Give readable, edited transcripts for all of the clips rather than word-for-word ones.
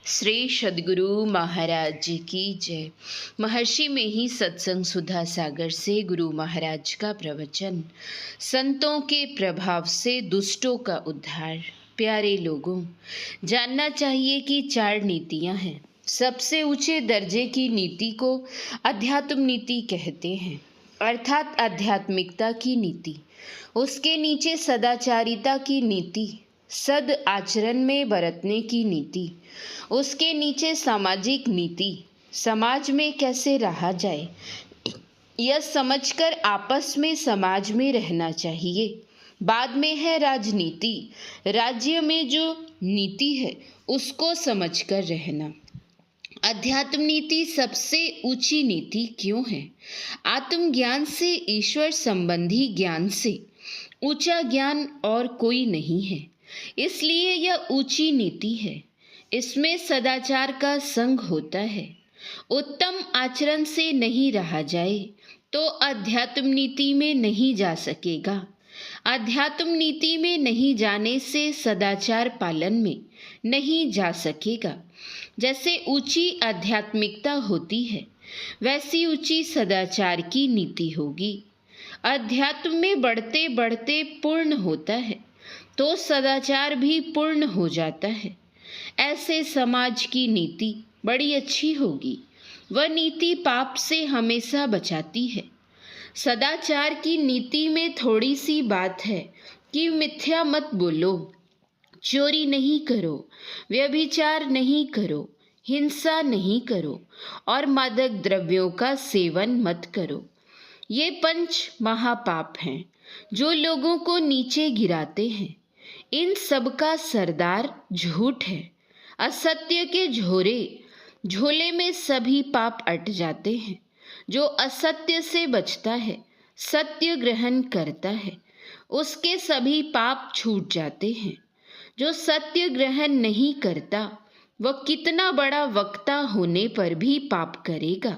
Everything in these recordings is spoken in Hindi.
श्री सद्गुरु महाराज जी की जय। महर्षि में ही सत्संग सुधा सागर से गुरु महाराज का प्रवचन। संतों के प्रभाव से दुष्टों का उद्धार। प्यारे लोगों, जानना चाहिए कि 4 नीतियां हैं। सबसे ऊंचे दर्जे की नीति को अध्यात्म नीति कहते हैं, अर्थात आध्यात्मिकता की नीति। उसके नीचे सदाचारिता की नीति, सद आचरण में बरतने की नीति। उसके नीचे सामाजिक नीति, समाज में कैसे रहा जाए यह समझकर आपस में समाज में रहना चाहिए। बाद में है राजनीति, राज्य में जो नीति है उसको समझकर रहना। अध्यात्म नीति सबसे ऊंची नीति क्यों है? आत्मज्ञान से, ईश्वर संबंधी ज्ञान से ऊंचा ज्ञान और कोई नहीं है, इसलिए यह ऊंची नीति है। इसमें सदाचार का संग होता है। उत्तम आचरण से नहीं रहा जाए तो अध्यात्म नीति में नहीं जा सकेगा। अध्यात्म नीति में नहीं जाने से सदाचार पालन में नहीं जा सकेगा। जैसे ऊंची आध्यात्मिकता होती है वैसी ऊंची सदाचार की नीति होगी। अध्यात्म में बढ़ते बढ़ते पूर्ण होता है तो सदाचार भी पूर्ण हो जाता है। ऐसे समाज की नीति बड़ी अच्छी होगी। वह नीति पाप से हमेशा बचाती है। सदाचार की नीति में थोड़ी सी बात है कि मिथ्या मत बोलो, चोरी नहीं करो, व्यभिचार नहीं करो, हिंसा नहीं करो और मादक द्रव्यों का सेवन मत करो। ये 5 महापाप हैं जो लोगों को नीचे गिराते हैं। इन सब का सरदार झूठ है। असत्य के झोले में सभी पाप अट जाते हैं। जो असत्य से बचता है, सत्य ग्रहण करता है, उसके सभी पाप छूट जाते हैं। जो सत्य ग्रहण नहीं करता वह कितना बड़ा वक्ता होने पर भी पाप करेगा।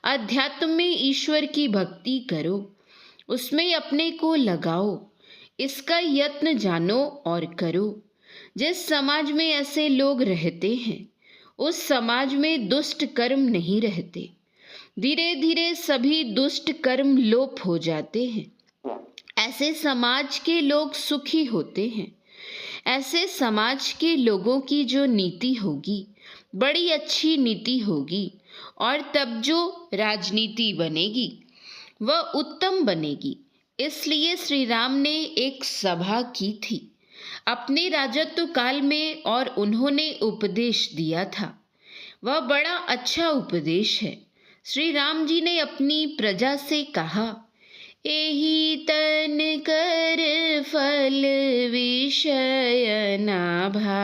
अध्यात्म में ईश्वर की भक्ति करो, उसमें अपने को लगाओ, इसका यत्न जानो और करो। जिस समाज में ऐसे लोग रहते हैं उस समाज में दुष्ट कर्म नहीं रहते। धीरे धीरे सभी दुष्ट कर्म लोप हो जाते हैं। ऐसे समाज के लोग सुखी होते हैं। ऐसे समाज के लोगों की जो नीति होगी बड़ी अच्छी नीति होगी और तब जो राजनीति बनेगी वह उत्तम बनेगी। इसलिए श्री राम ने एक सभा की थी अपने राजत्व काल में और उन्होंने उपदेश दिया था। वह बड़ा अच्छा उपदेश है। श्री राम जी ने अपनी प्रजा से कहा, एहि तन कर फल विषय न भाई,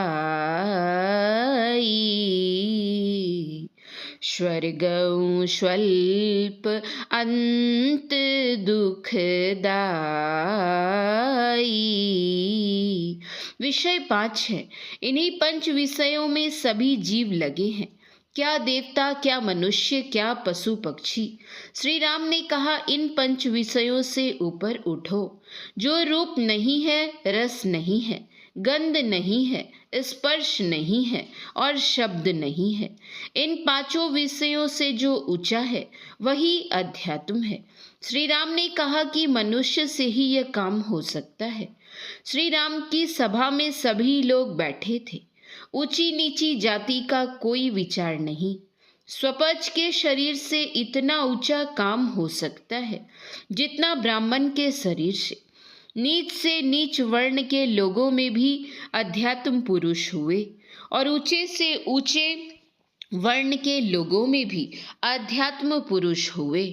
स्वर्गौ स्वल्प अंत दुखदाई। विषय 5 है। इन्हीं 5 विषयों में सभी जीव लगे हैं। क्या देवता, क्या मनुष्य, क्या पशु पक्षी। श्री राम ने कहा, इन 5 विषयों से ऊपर उठो। जो रूप नहीं है, रस नहीं है, गंध नहीं है, स्पर्श नहीं है और शब्द नहीं है। इन 5 विषयों से जो ऊंचा है वही अध्यात्म है। श्री राम ने कहा कि मनुष्य से ही यह काम हो सकता है। श्री राम की सभा में सभी लोग बैठे थे। ऊंची नीची जाति का कोई विचार नहीं। स्वपच के शरीर से इतना ऊंचा काम हो सकता है जितना ब्राह्मण के शरीर से। नीच से नीच वर्ण के लोगों में भी अध्यात्म पुरुष हुए और ऊंचे से ऊंचे वर्ण के लोगों में भी अध्यात्म पुरुष हुए।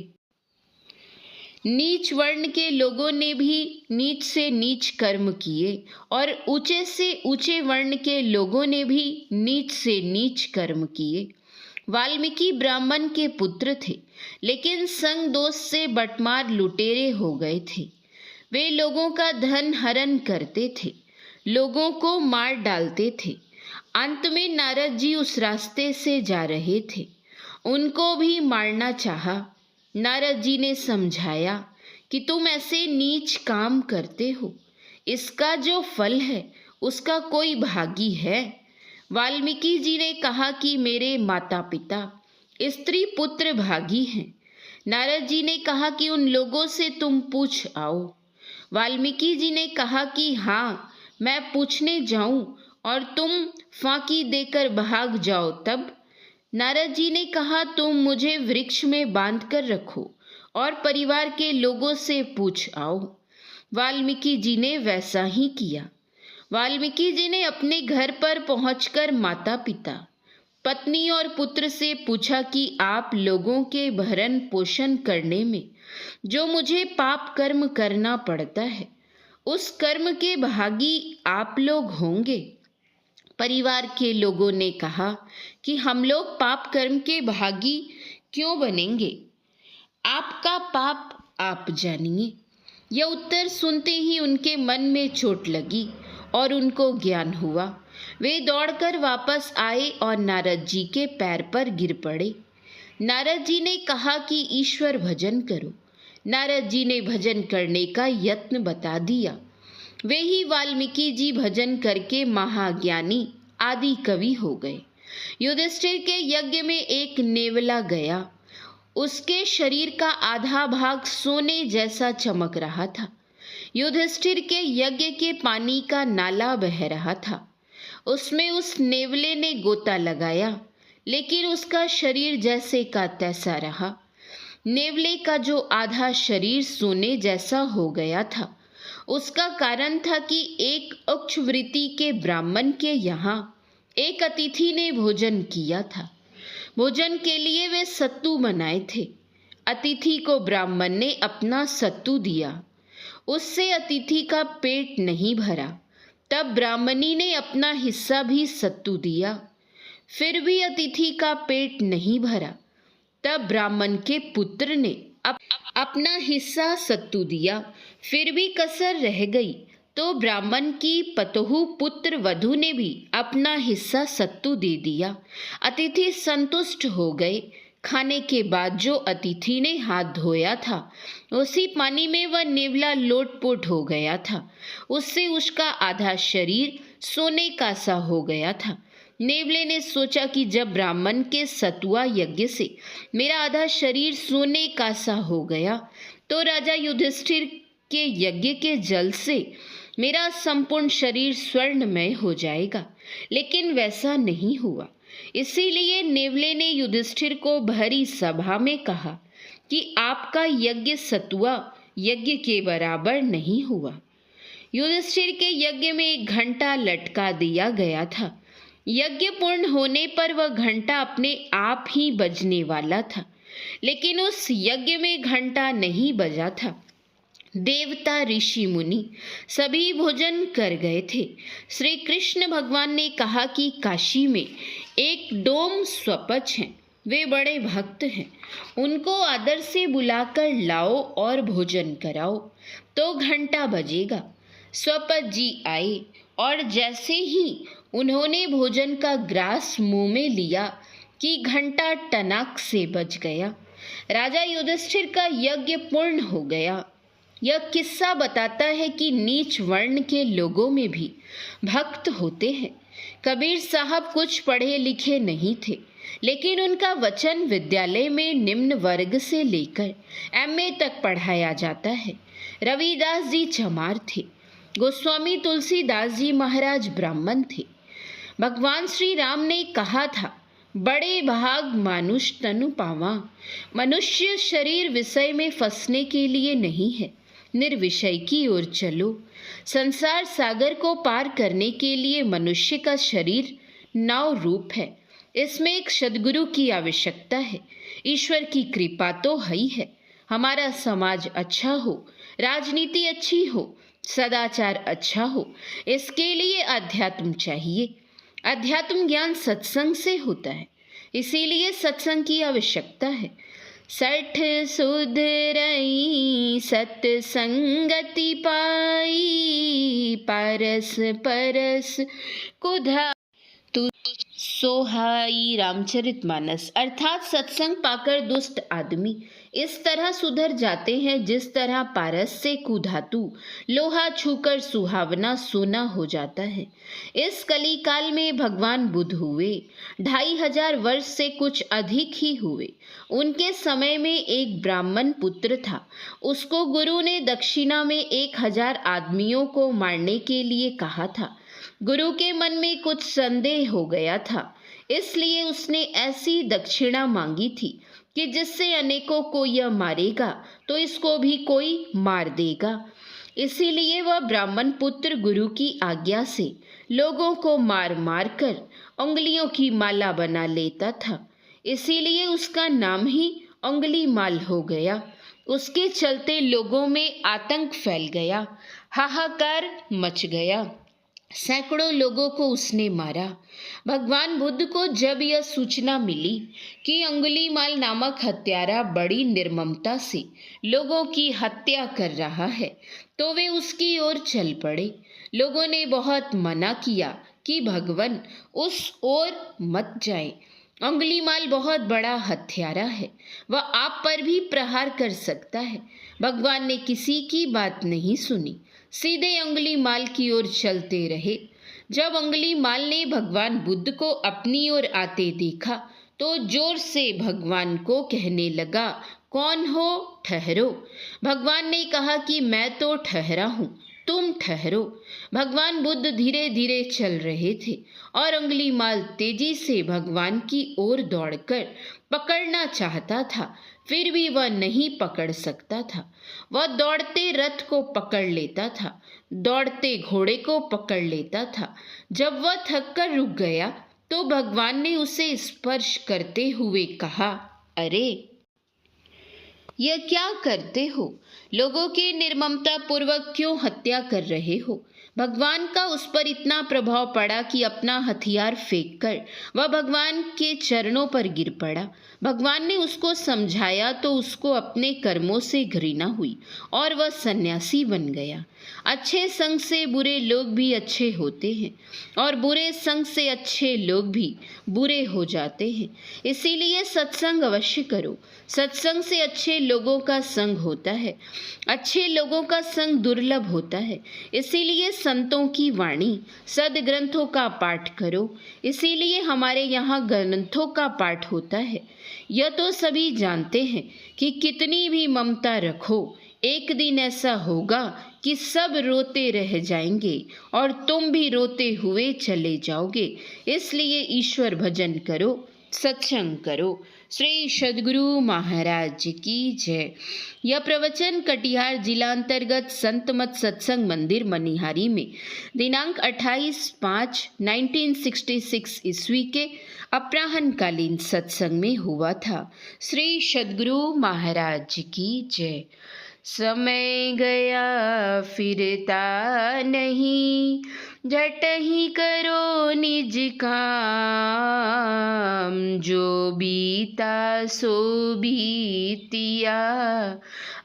नीच वर्ण के लोगों ने भी नीच से नीच कर्म किए और ऊंचे से ऊंचे वर्ण के लोगों ने भी नीच से नीच कर्म किए। वाल्मीकि ब्राह्मण के पुत्र थे, लेकिन संग दोष से बटमार लुटेरे हो गए थे। वे लोगों का धन हरण करते थे, लोगों को मार डालते थे। अंत में नारद जी उस रास्ते से जा रहे थे, उनको भी मारना चाहा। नारद जी ने समझाया कि तुम ऐसे नीच काम करते हो, इसका जो फल है उसका कोई भागी है। वाल्मीकि जी ने कहा कि मेरे माता पिता स्त्री पुत्र भागी हैं। नारद जी ने कहा कि उन लोगों से तुम पूछ आओ। वाल्मीकि जी ने कहा कि हाँ, मैं पूछने जाऊं और तुम फांकी देकर भाग जाओ तब? नारद जी ने कहा तुम मुझे वृक्ष में बांध कर रखो और परिवार के लोगों से पूछ आओ। वाल्मीकि जी ने वैसा ही किया। वाल्मीकि जी ने अपने घर पर पहुंचकर माता पिता, पत्नी और पुत्र से पूछा कि आप लोगों के भरण पोषण करने में जो मुझे पाप कर्म करना पड़ता है, उस कर्म के भागी आप लोग होंगे। परिवार के लोगों ने कहा कि हम लोग पाप कर्म के भागी क्यों बनेंगे? आपका पाप आप जानिए। यह उत्तर सुनते ही उनके मन में चोट लगी और उनको ज्ञान हुआ। वे दौड़कर वापस आए और नारद जी के पैर पर गिर पड़े। नारद जी ने कहा कि ईश्वर भजन करो। नारद जी ने भजन करने का यत्न बता दिया। वे ही वाल्मीकि जी भजन करके महाज्ञानी आदि कवि हो गए। युधिष्ठिर के यज्ञ में एक नेवला गया। उसके शरीर का आधा भाग सोने जैसा चमक रहा था। युधिष्ठिर के यज्ञ के पानी का नाला बह रहा था। उसमें उस नेवले ने गोता लगाया, लेकिन उसका शरीर जैसे का तैसा रहा। नेवले का जो आधा शरीर सोने जैसा हो गया था, उसका कारण था कि एक उच्चवृत्ति के ब्राह्मण के यहाँ एक अतिथि ने भोजन किया था। भोजन के लिए वे सत्तू बनाए थे। अतिथि को ब्राह्मण ने अपना सत्तू दिया। उससे अतिथि का पेट नहीं भरा। तब ब्राह्मणी ने अपना हिस्सा भी सत्तू दिया, फिर भी अतिथि का पेट नहीं भरा। तब ब्राह्मण के पुत्र ने अपना हिस्सा सत्तू दिया, फिर भी कसर रह गई। तो ब्राह्मण की पतोहू पुत्र वधू ने भी अपना हिस्सा सत्तू दे दिया। अतिथि संतुष्ट हो गए। खाने के बाद जो अतिथि ने हाथ धोया था, उसी पानी में वह नेवला लोटपोट हो गया था। उससे उसका आधा शरीर सोने का सा हो गया था। नेवले ने सोचा कि जब ब्राह्मण के सतुआ यज्ञ से मेरा आधा शरीर सोने का सा हो गया, तो राजा युधिष्ठिर के यज्ञ के जल से मेरा संपूर्ण शरीर स्वर्णमय हो जाएगा। लेकिन वैसा नहीं हुआ। इसीलिए नेवले ने युधिष्ठिर को भरी सभा में कहा कि आपका यज्ञ सतुआ यज्ञ के बराबर नहीं हुआ। युधिष्ठिर के यज्ञ में एक घंटा लटका दिया गया था। यज्ञ पूर्ण होने पर वह घंटा अपने आप ही बजने वाला था, लेकिन उस यज्ञ में घंटा नहीं बजा था। देवता, ऋषि, मुनि सभी भोजन कर गए थे। श्री कृष्ण भगवान ने कहा कि काशी में एक डोम स्वपच हैं। वे बड़े भक्त हैं। उनको आदर से बुलाकर लाओ और भोजन कराओ, तो घंटा बजेगा। स्वपच जी आए और जैसे ही उन्होंने भोजन का ग्रास मुंह में लिया कि घंटा टनाक से बज गया। राजा युधिष्ठिर का यज्ञ पूर्ण हो गया। यह किस्सा बताता है कि नीच वर्ण के लोगों में भी भक्त होते हैं। कबीर साहब कुछ पढ़े लिखे नहीं थे, लेकिन उनका वचन विद्यालय में निम्न वर्ग से लेकर एमए तक पढ़ाया जाता है। रविदास जी चमार थे। गोस्वामी तुलसीदास जी महाराज ब्राह्मण थे। भगवान श्री राम ने कहा था, बड़े भाग मानुष तनु पावा। मनुष्य शरीर विषय में फंसने के लिए नहीं है, निर्विषय की ओर चलो। संसार सागर को पार करने के लिए मनुष्य का शरीर नाव रूप है। इसमें एक सद्गुरु की आवश्यकता है। ईश्वर की कृपा तो है ही है। हमारा समाज अच्छा हो, राजनीति अच्छी हो, सदाचार अच्छा हो, इसके लिए अध्यात्म चाहिए। अध्यात्म ज्ञान सत्संग से होता है, इसीलिए सत्संग की आवश्यकता है। सठ सुध रही सत्संगति पाई, परस परस कुधा तू सोहाई रामचरितमानस। अर्थात सत्संग पाकर दुष्ट आदमी इस तरह सुधर जाते हैं जिस तरह पारस से कुधातु लोहा छूकर सुहावना सोना हो जाता है। इस कली काल में भगवान बुद्ध हुए 2500 वर्ष से कुछ अधिक ही हुए। उनके समय में एक ब्राह्मण पुत्र था। उसको गुरु ने दक्षिणा में 1000 आदमियों को मारने के लिए कहा था। गुरु के मन में कुछ संदेह हो गया था, इसलिए उसने ऐसी दक्षिणा मांगी थी कि जिससे अनेकों को यह मारेगा तो इसको भी कोई मार देगा। इसीलिए वह ब्राह्मण पुत्र गुरु की आज्ञा से लोगों को मार मार कर उंगलियों की माला बना लेता था। इसीलिए उसका नाम ही उंगली-माल हो गया। उसके चलते लोगों में आतंक फैल गया, हाहाकार मच गया। सैकड़ों लोगों को उसने मारा। भगवान बुद्ध को जब यह सूचना मिली कि उंगली-माल नामक हत्यारा बड़ी निर्ममता से लोगों की हत्या कर रहा है, तो वे उसकी ओर चल पड़े। लोगों ने बहुत मना किया कि भगवान उस ओर मत जाएं। उंगली-माल बहुत बड़ा हत्यारा है, वह आप पर भी प्रहार कर सकता है। भगवान ने किसी की बात नहीं सुनी, सीधे उंगली-माल की ओर चलते रहे। जब उंगली-माल ने भगवान बुद्ध को अपनी ओर आते देखा तो जोर से भगवान को कहने लगा, कौन हो, ठहरो। भगवान ने कहा कि मैं तो ठहरा हूँ, तुम ठहरो। भगवान बुद्ध धीरे धीरे चल रहे थे और उंगली-माल तेजी से भगवान की ओर दौड़कर पकड़ना चाहता था, फिर भी वह नहीं पकड़ सकता था। वह दौड़ते रथ को पकड़ लेता था, दौड़ते घोड़े को पकड़ लेता था। जब वह थककर रुक गया तो भगवान ने उसे स्पर्श करते हुए कहा, अरे यह क्या करते हो? लोगों की निर्ममता पूर्वक क्यों हत्या कर रहे हो? भगवान का उस पर इतना प्रभाव पड़ा कि अपना हथियार फेंककर वह भगवान के चरणों पर गिर पड़ा। भगवान ने उसको समझाया तो उसको अपने कर्मों से घृणा हुई और वह सन्यासी बन गया। अच्छे संग से बुरे लोग भी अच्छे होते हैं और बुरे संग से अच्छे लोग भी बुरे हो जाते हैं। इसीलिए सत्संग अवश्य करो। सत्संग से अच्छे लोगों का संग होता है, अच्छे लोगों का संग दुर्लभ होता है। इसीलिए संतों की वाणी, सदग्रंथों का पाठ करो। इसीलिए हमारे यहाँ ग्रंथों का पाठ होता है। यह तो सभी जानते हैं कि कितनी भी ममता रखो, एक दिन ऐसा होगा कि सब रोते रह जाएंगे और तुम भी रोते हुए चले जाओगे। इसलिए ईश्वर भजन करो, सत्संग करो। श्री सद्गुरु महाराज की जय। यह प्रवचन कटिहार जिला अंतर्गत संत मत सत्संग मंदिर मनिहारी में दिनांक 28/5/1966 ईस्वी के अपराह्नकालीन सत्संग में हुआ था। श्री सद्गुरु महाराज की जय। समय गया फिरता नहीं, झट ही करो निज काम। जो बीता सो बीतिया,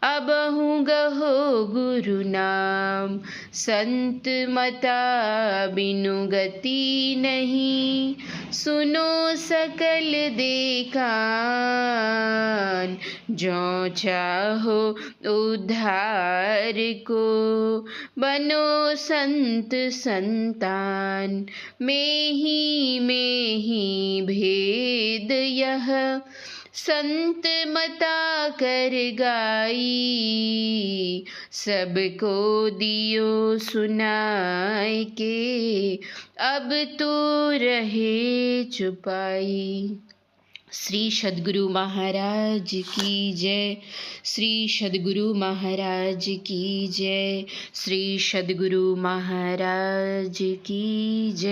अबहु गहो गुरु नाम। संत मता बिनु गति नहीं, सुनो सकल देकान। जो चाहो उद्धार को, बनो संत संतान। में ही भेद यह, संत मता कर गाई। सबको दियो सुनाए के, अब तो रहे चुपाई। श्री सद्गुरु महाराज की जय। श्री सद्गुरु महाराज की जय। श्री सद्गुरु महाराज की जय।